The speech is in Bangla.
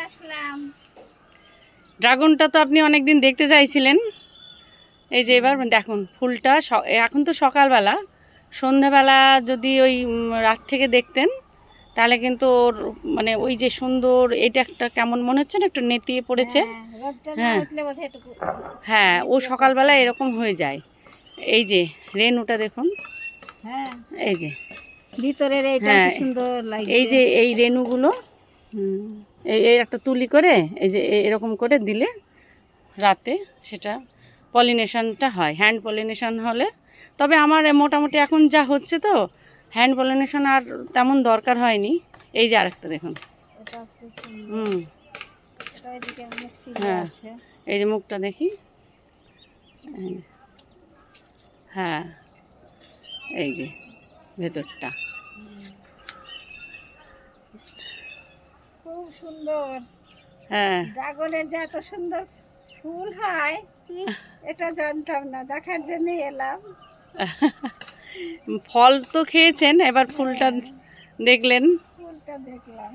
আসলাম। ড্রাগনটা তো আপনি অনেকদিন দেখতে চাইছিলেন। এই যে এবার দেখুন ফুলটা, এখন তো সকালবেলা, সন্ধ্যাবেলা যদি ওই রাত থেকে দেখতেন তাহলে কিন্তু ওর মানে ওই যে সুন্দর, এটা একটা কেমন মনে হচ্ছে না, একটু নেতিয়ে পড়েছে। রোদটা না হ্যাঁ উঠলে বোধহয় একটু হ্যাঁ, ও সকালবেলা এরকম হয়ে যায়। এই যে রেনুটা দেখুন, হ্যাঁ এই যে ভিতরের এইটা হ্যাঁ, কি সুন্দর লাগছে। এই যে এই রেনুগুলো হুম। এই একটা তুলি করে এই যে এরকম করে দিলে রাতে সেটা পলিনেশনটা হয়, হ্যান্ড পলিনেশন হলে। তবে আমার মোটামুটি এখন যা হচ্ছে তো হ্যান্ড পলিনেশন আর তেমন দরকার হয়নি। এই যে আরেকটা দেখুন, এটা খুব সুন্দর। হুম, এটা এদিকে মুখ ফিরে হ্যাঁ, আছে। এই যে মুখটা দেখি, হ্যাঁ, এই যে ভেতরটা, খুব সুন্দর। হ্যাঁ। ড্রাগনের যে এত সুন্দর ফুল হয় এটা জানতাম না, দেখার জন্য এলাম। ফল তো খেয়েছেন, এবার ফুলটা দেখলেন। ফুলটা দেখলাম।